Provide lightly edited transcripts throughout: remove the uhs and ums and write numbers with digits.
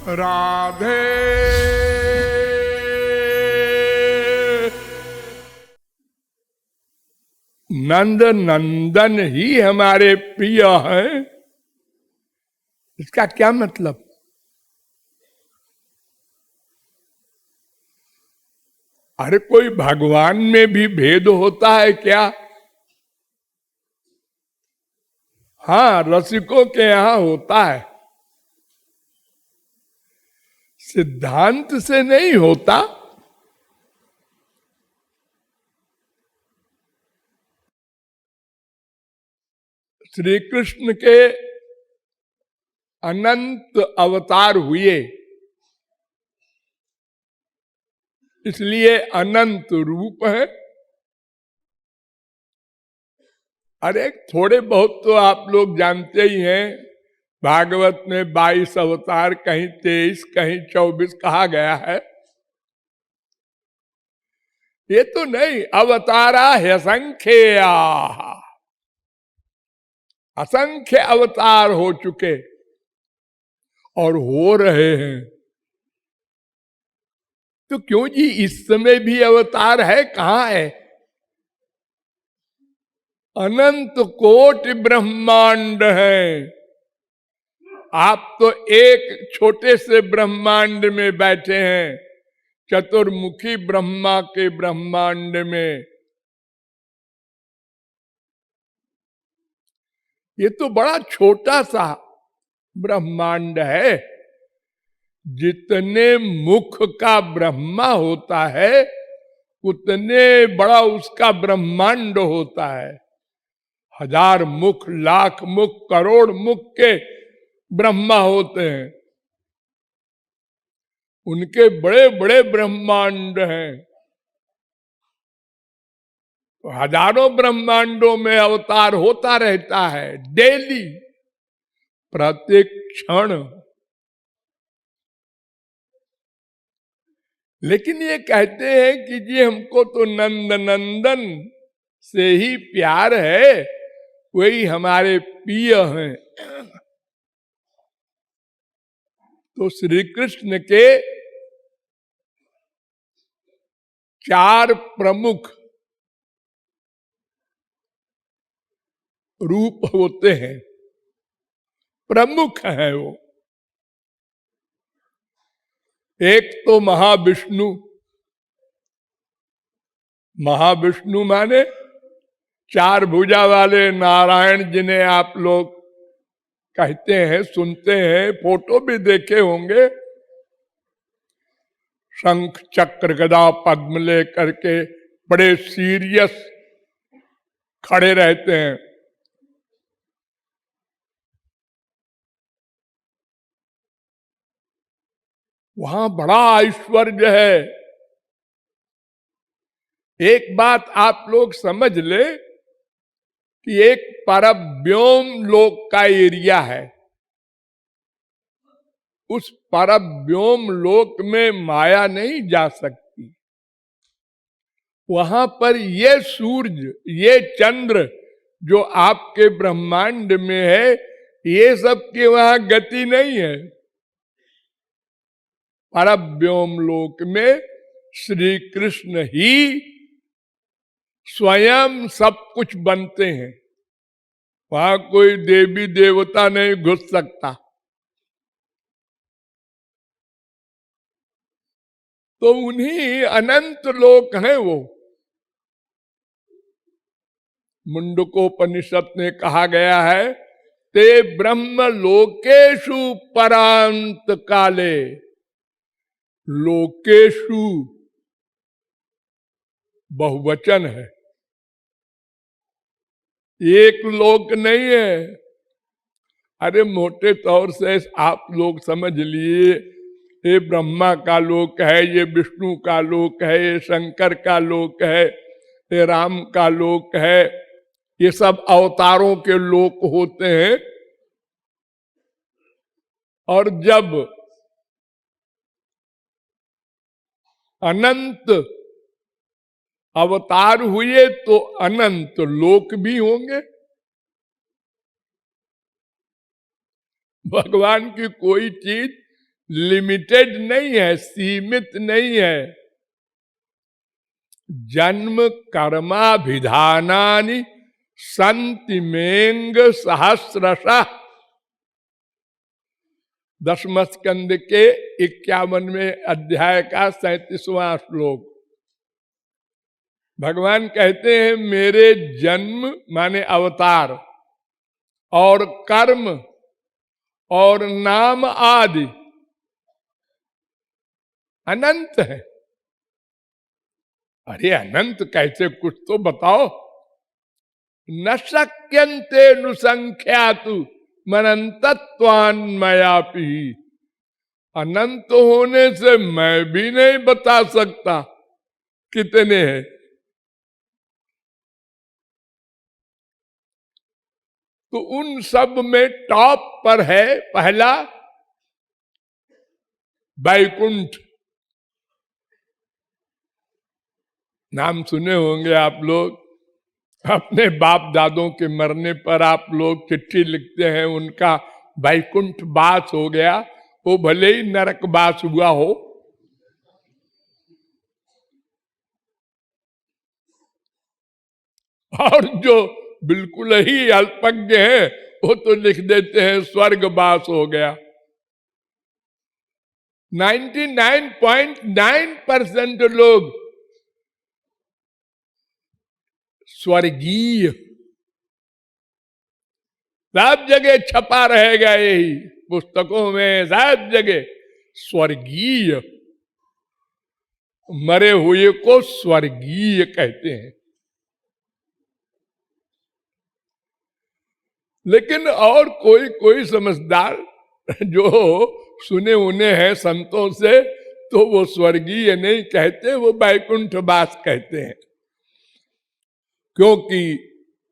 राधे नंद नंदन ही हमारे प्रिय हैं, इसका क्या मतलब? अरे कोई भगवान में भी भेद होता है क्या? हाँ, रसिकों के यहां होता है, सिद्धांत से नहीं होता। श्री कृष्ण के अनंत अवतार हुए, इसलिए अनंत रूप है। अरे थोड़े बहुत तो आप लोग जानते ही हैं, भागवत में 22 अवतार, कहीं 23, कहीं 24 कहा गया है। ये तो नहीं, अवतारा है असंख्य, असंख्य अवतार हो चुके और हो रहे हैं। तो क्यों जी, इस समय भी अवतार है? कहां है? अनंत कोटि ब्रह्मांड है, आप तो एक छोटे से ब्रह्मांड में बैठे हैं, चतुर्मुखी ब्रह्मा के ब्रह्मांड में। ये तो बड़ा छोटा सा ब्रह्मांड है। जितने मुख का ब्रह्मा होता है, उतने बड़ा उसका ब्रह्मांड होता है। 1000 मुख, लाख मुख, करोड़ मुख के ब्रह्मा होते हैं, उनके बड़े बड़े ब्रह्मांड हैं। तो हजारों ब्रह्मांडों में अवतार होता रहता है, डेली, प्रत्येक क्षण। लेकिन ये कहते हैं कि जी हमको तो नंद नंदन से ही प्यार है, वही हमारे प्रिय हैं। तो श्री कृष्ण के 4 प्रमुख रूप होते हैं, प्रमुख है वो। एक तो महाविष्णु, महाविष्णु माने 4 भुजा वाले नारायण, जिन्हें आप लोग कहते हैं, सुनते हैं, फोटो भी देखे होंगे। शंख चक्र गदा पद्म ले करके बड़े सीरियस खड़े रहते हैं। वहां बड़ा ऐश्वर्य है। एक बात आप लोग समझ ले कि एक परव्योम लोक का एरिया है, उस परव्योम लोक में माया नहीं जा सकती। वहां पर ये सूर्य, ये चंद्र जो आपके ब्रह्मांड में है, ये सब के वहां गति नहीं है। परव्योम लोक में श्री कृष्ण ही स्वयं सब कुछ बनते हैं, वहां कोई देवी देवता नहीं घुस सकता। तो उन्हीं अनंत लोक हैं वो। मुंडकोपनिषद में कहा गया है, ते ब्रह्म लोकेशु परांत काले। लोकेशु बहुवचन है, एक लोक नहीं है। अरे मोटे तौर से आप लोग समझ लिए, ये ब्रह्मा का लोक है, ये विष्णु का लोक है, ये शंकर का लोक है, ये राम का लोक है, ये सब अवतारों के लोक होते हैं। और जब अनंत अवतार हुए तो अनंत लोक भी होंगे। भगवान की कोई चीज लिमिटेड नहीं है, सीमित नहीं है। जन्म कर्माभिधानानि संतिमेंग सहस्रशः। 10वें स्कंद के 51वें अध्याय का 37वां श्लोक। भगवान कहते हैं मेरे जन्म माने अवतार और कर्म और नाम आदि अनंत है। अरे अनंत कैसे, कुछ तो बताओ। न शक्यन्ते नुसंख्यातु मनंतत्वान्मयापि। अनंत होने से मैं भी नहीं बता सकता कितने हैं। तो उन सब में टॉप पर है पहला बैकुंठ। नाम सुने होंगे आप लोग, अपने बाप दादों के मरने पर आप लोग चिट्ठी लिखते हैं उनका बैकुंठ वास हो गया, वो भले ही नरक वास हुआ हो। और जो बिल्कुल ही अल्पज्ञ है वो तो लिख देते हैं स्वर्गवास हो गया। 99.9% लोग स्वर्गीय, सब जगह छपा रहेगा यही पुस्तकों में, सब जगह स्वर्गीय। मरे हुए को स्वर्गीय कहते हैं। लेकिन और कोई कोई समझदार जो सुने उने हैं संतों से, तो वो स्वर्गीय नहीं कहते, वो बैकुंठ वास कहते हैं। क्योंकि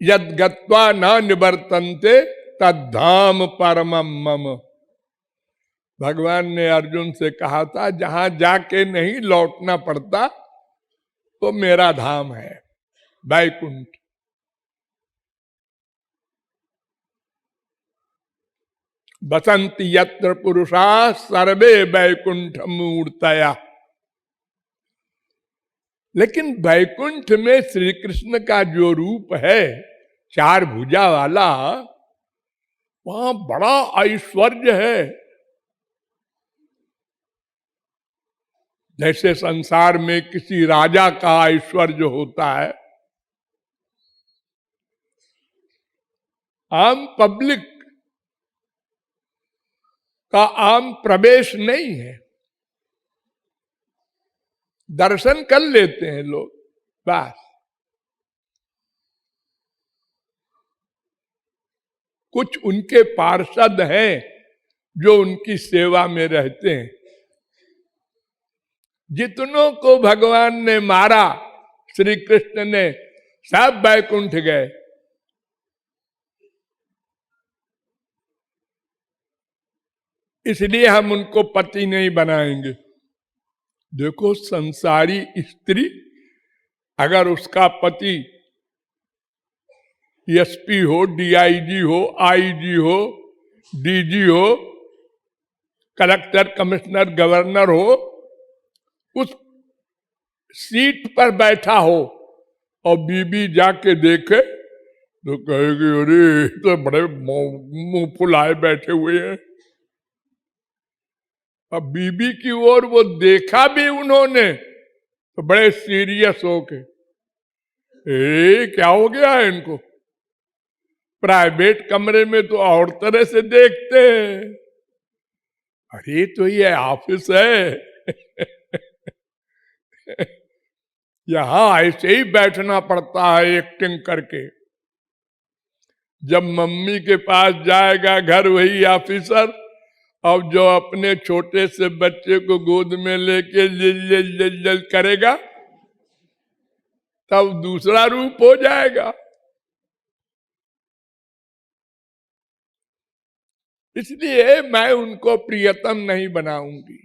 यद गत्वा न निवर्तन्ते तद्धाम परमम मम। भगवान ने अर्जुन से कहा था जहां जाके नहीं लौटना पड़ता तो मेरा धाम है बैकुंठ। बसंती यत्र पुरुषा सर्वे बैकुंठ मूर्तया। लेकिन बैकुंठ में श्री कृष्ण का जो रूप है 4 भुजा वाला, वहां बड़ा ऐश्वर्य है। जैसे संसार में किसी राजा का ऐश्वर्य होता है, आम पब्लिक का आम प्रवेश नहीं है। दर्शन कर लेते हैं लोग बस। कुछ उनके पार्षद हैं जो उनकी सेवा में रहते हैं। जितनों को भगवान ने मारा श्री कृष्ण ने, सब बैकुंठ गए। इसलिए हम उनको पति नहीं बनाएंगे। देखो संसारी स्त्री, अगर उसका पति एसपी हो, डीआईजी हो, आईजी हो, डीजी हो, कलेक्टर, कमिश्नर, गवर्नर हो, उस सीट पर बैठा हो और बीबी जाके देखे तो कहेगी अरे तो बड़े मुंह फुलाए बैठे हुए हैं। अब बीबी की ओर वो देखा भी उन्होंने तो बड़े सीरियस होके, क्या हो गया है इनको? प्राइवेट कमरे में तो और तरह से देखते हैं, अरे तो ये ऑफिस है यहां ऐसे ही बैठना पड़ता है एक्टिंग करके। जब मम्मी के पास जाएगा घर वही ऑफिसर, अब जो अपने छोटे से बच्चे को गोद में लेके जल करेगा तब दूसरा रूप हो जाएगा। इसलिए मैं उनको प्रियतम नहीं बनाऊंगी।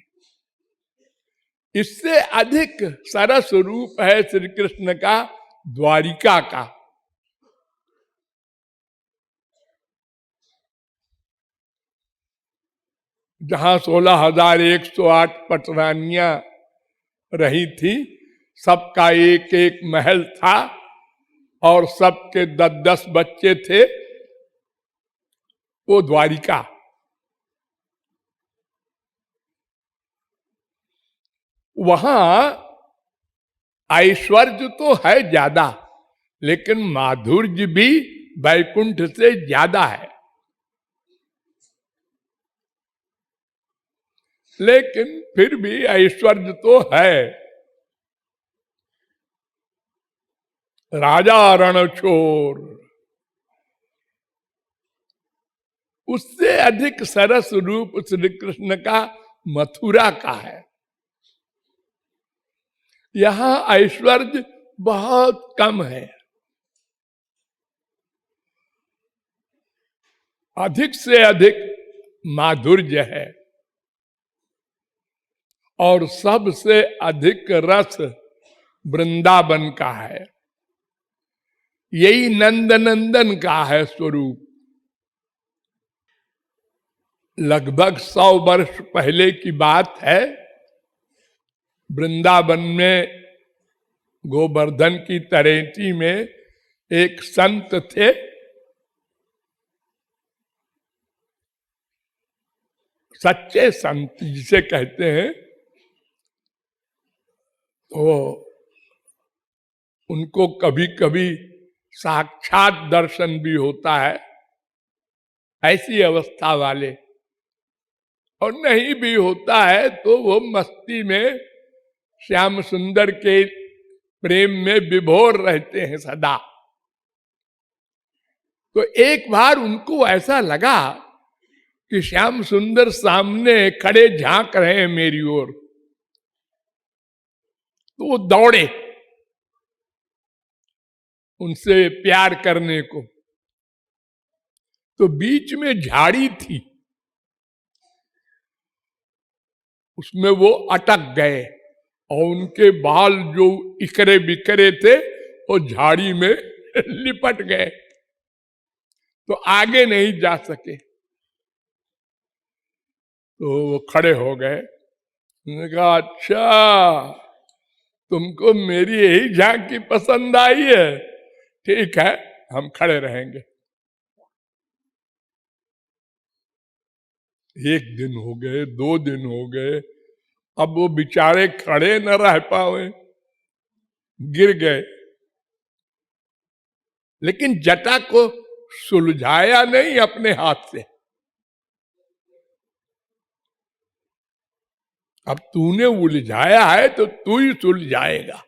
इससे अधिक सरस रूप है श्री कृष्ण का द्वारिका का। जहां 16,108 पटरानियां रही थी, सबका एक एक महल था और सबके 10-10 बच्चे थे। वो द्वारिका। वहां ऐश्वर्य तो है ज्यादा, लेकिन माधुर्य भी वैकुंठ से ज्यादा है। लेकिन फिर भी ऐश्वर्य तो है। राजा रणछोड़, उससे अधिक सरस रूप श्री कृष्ण का मथुरा का है। यहां ऐश्वर्य बहुत कम है, अधिक से अधिक माधुर्य है, और सबसे अधिक रस वृंदावन का है। यही नंदनंदन का है स्वरूप। लगभग 100 वर्ष पहले की बात है, वृंदावन में गोवर्धन की तरेटी में एक संत थे। सच्चे संत जिसे कहते हैं, तो उनको कभी कभी साक्षात दर्शन भी होता है, ऐसी अवस्था वाले, और नहीं भी होता है तो वो मस्ती में श्याम सुंदर के प्रेम में विभोर रहते हैं सदा। तो एक बार उनको ऐसा लगा कि श्याम सुंदर सामने खड़े झांक रहे हैं मेरी ओर, तो वो दौड़े उनसे प्यार करने को। तो बीच में झाड़ी थी, उसमें वो अटक गए और उनके बाल जो इकरे बिखरे थे वो झाड़ी में लिपट गए, तो आगे नहीं जा सके। तो वो खड़े हो गए। उन्होंने कहा, अच्छा तुमको मेरी यही झांकी पसंद आई है, ठीक है हम खड़े रहेंगे। 1 दिन हो गए, 2 दिन हो गए, अब वो बेचारे खड़े न रह पाए, गिर गए। लेकिन जटा को सुलझाया नहीं अपने हाथ से। अब तूने उलझाया है तो तू ही सुलझाएगा।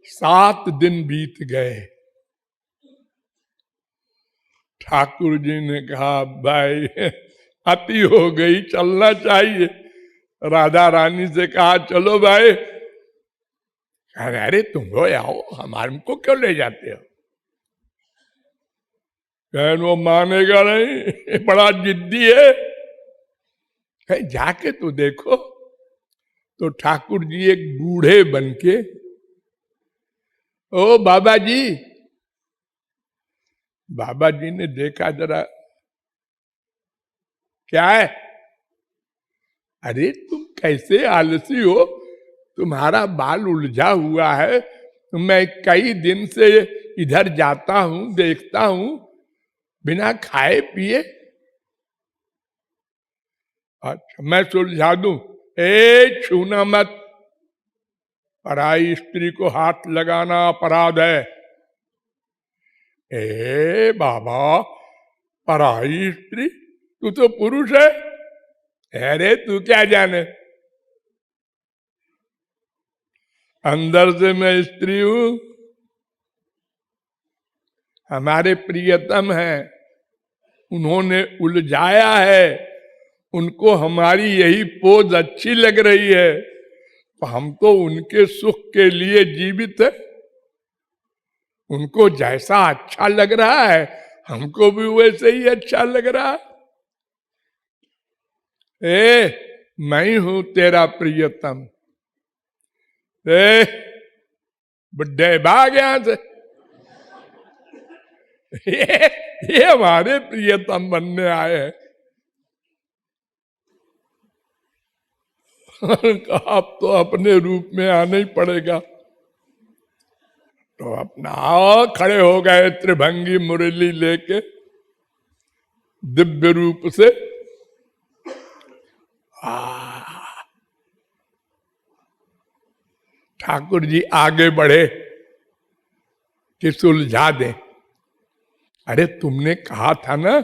7 दिन बीत गए। ठाकुर जी ने कहा, भाई अति हो गई, चलना चाहिए। राधा रानी से कहा, चलो भाई। अरे तुम हो आओ, हमारे को क्यों ले जाते हो? कहन वो मानेगा नहीं, बड़ा जिद्दी है। कहीं जाके तो देखो। तो ठाकुर जी एक बूढ़े बनके, ओ बाबा जी। बाबा जी ने देखा, जरा क्या है? अरे तुम कैसे आलसी हो, तुम्हारा बाल उलझा हुआ है, तो मैं कई दिन से इधर जाता हूं, देखता हूं, बिना खाए पिए। अच्छा मैं सुलझा दूं? छूना मत, पराई स्त्री को हाथ लगाना अपराध है। बाबा, पराई स्त्री? तू तो पुरुष है। अरे तू क्या जाने, अंदर से मैं स्त्री हूं। हमारे प्रियतम हैं, उन्होंने उलझाया है, उनको हमारी यही पोज अच्छी लग रही है, तो हम तो उनके सुख के लिए जीवित है। उनको जैसा अच्छा लग रहा है, हमको भी वैसे ही अच्छा लग रहा है। मैं हूं तेरा प्रियतम। बुड्ढे भाग यहां से। ये हमारे प्रियतम बनने आए हैं। आप तो अपने रूप में आना ही पड़ेगा। तो अपना खड़े हो गए त्रिभंगी मुरली लेके दिव्य रूप से। ठाकुर जी आगे बढ़े कि सुलझा दे। अरे तुमने कहा था ना,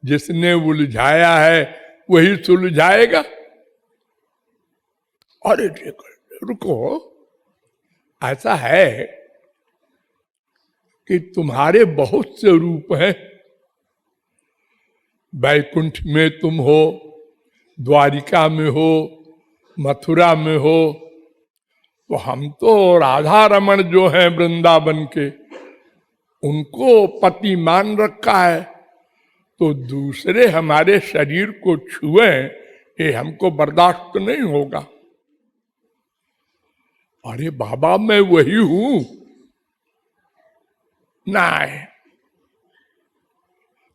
जिसने उलझाया है वही सुलझाएगा। अरे रुको, ऐसा है कि तुम्हारे बहुत से रूप हैं। बैकुंठ में तुम हो, द्वारिका में हो, मथुरा में हो, तो हम तो राधा रमण जो हैं वृंदावन के, उनको पति मान रखा है। तो दूसरे हमारे शरीर को छुए, ये हमको बर्दाश्त नहीं होगा। अरे बाबा मैं वही हूं। नहीं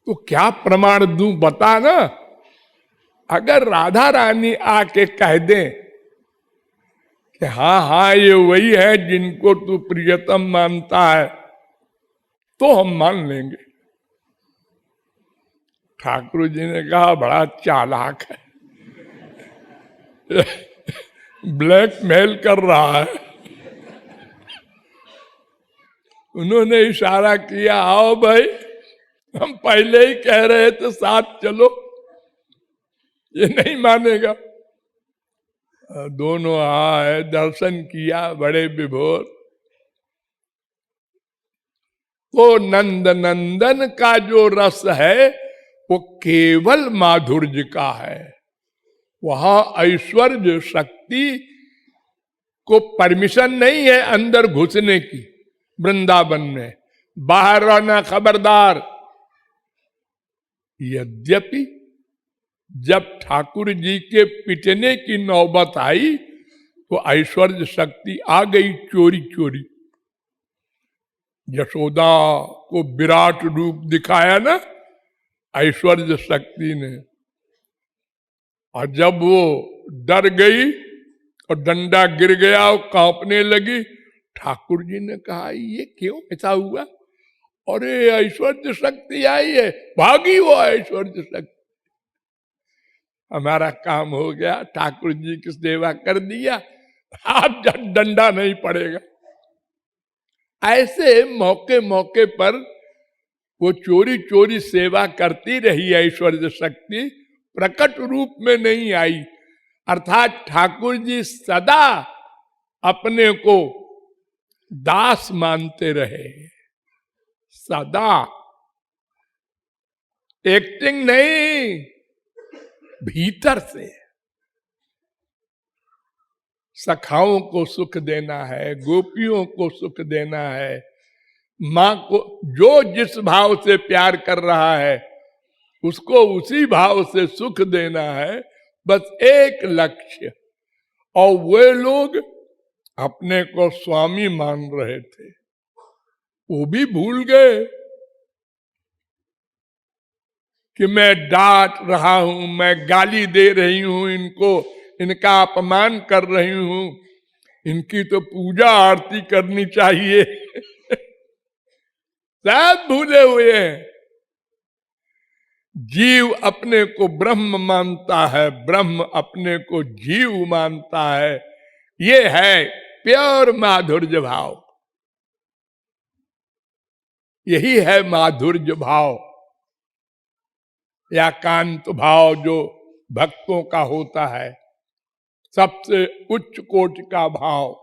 तो क्या प्रमाण दूं, बता ना। अगर राधा रानी आके कह दें कि हाँ हाँ ये वही है जिनको तू प्रियतम मानता है, तो हम मान लेंगे। ठाकुर जी ने कहा बड़ा चालाक है, ब्लैकमेल कर रहा है। उन्होंने इशारा किया, आओ भाई, हम पहले ही कह रहे थे साथ चलो, ये नहीं मानेगा। दोनों आए, दर्शन किया बड़े विभोर। तो नंद नंदन का जो रस है वो केवल माधुर्य का है। वहां ऐश्वर्य शक्ति को परमिशन नहीं है अंदर घुसने की। वृंदावन में बाहर रहना खबरदार। यद्यपि जब ठाकुर जी के पिटने की नौबत आई तो ऐश्वर्य शक्ति आ गई चोरी चोरी। यशोदा को विराट रूप दिखाया ना ऐश्वर्य शक्ति ने, और जब वो डर गई और डंडा गिर गया और कांपने लगी, ठाकुर जी ने कहा ये क्यों ऐसा हुआ? अरे ऐश्वर्य शक्ति आई है, भागी वो ऐश्वर्य शक्ति। हमारा काम हो गया, ठाकुर जी की सेवा कर दिया, आप डंडा नहीं पड़ेगा। ऐसे मौके मौके पर वो चोरी चोरी सेवा करती रही ऐश्वर्य शक्ति, प्रकट रूप में नहीं आई। अर्थात ठाकुर जी सदा अपने को दास मानते रहे, सदा। एक्टिंग नहीं, भीतर से। सखाओं को सुख देना है, गोपियों को सुख देना है, माँ को जो जिस भाव से प्यार कर रहा है उसको उसी भाव से सुख देना है, बस एक लक्ष्य। और वे लोग अपने को स्वामी मान रहे थे, वो भी भूल गए कि मैं डांट रहा हूं, मैं गाली दे रही हूं इनको, इनका अपमान कर रही हूं, इनकी तो पूजा आरती करनी चाहिए। सब भूले हुए हैं। जीव अपने को ब्रह्म मानता है, ब्रह्म अपने को जीव मानता है। ये है प्योर माधुर्य भाव, यही है माधुर्य भाव या कांत भाव जो भक्तों का होता है, सबसे उच्च कोटि का भाव।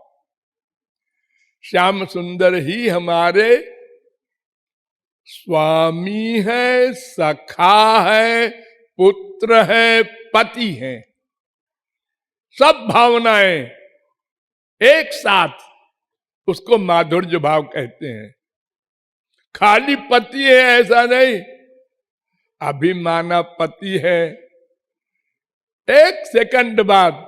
श्याम सुंदर ही हमारे स्वामी है, सखा है, पुत्र है, पति है। सब भावनाएं एक साथ, उसको माधुर्य भाव कहते हैं। खाली पति है ऐसा नहीं, अभिमाना पति है, एक सेकंड बाद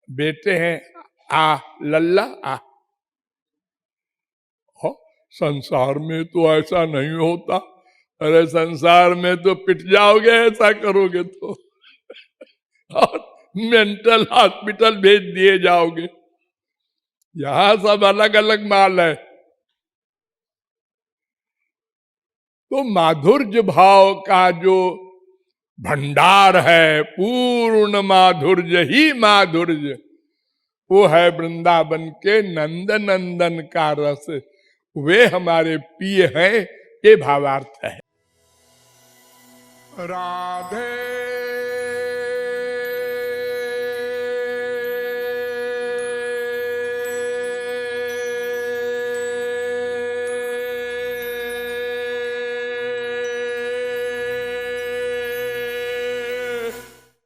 बेटे हैं, आ लल्ला आ। संसार में तो ऐसा नहीं होता। अरे संसार में तो पिट जाओगे ऐसा करोगे तो। और मेंटल हॉस्पिटल भेज दिए जाओगे। यहां सब अलग अलग माल है। तो माधुर्य भाव का जो भंडार है, पूर्ण माधुर्य ही माधुर्य, वो है वृंदावन के नंद नंदन का रस। वे हमारे प्रिय हैं, ये भावार्थ है। राधे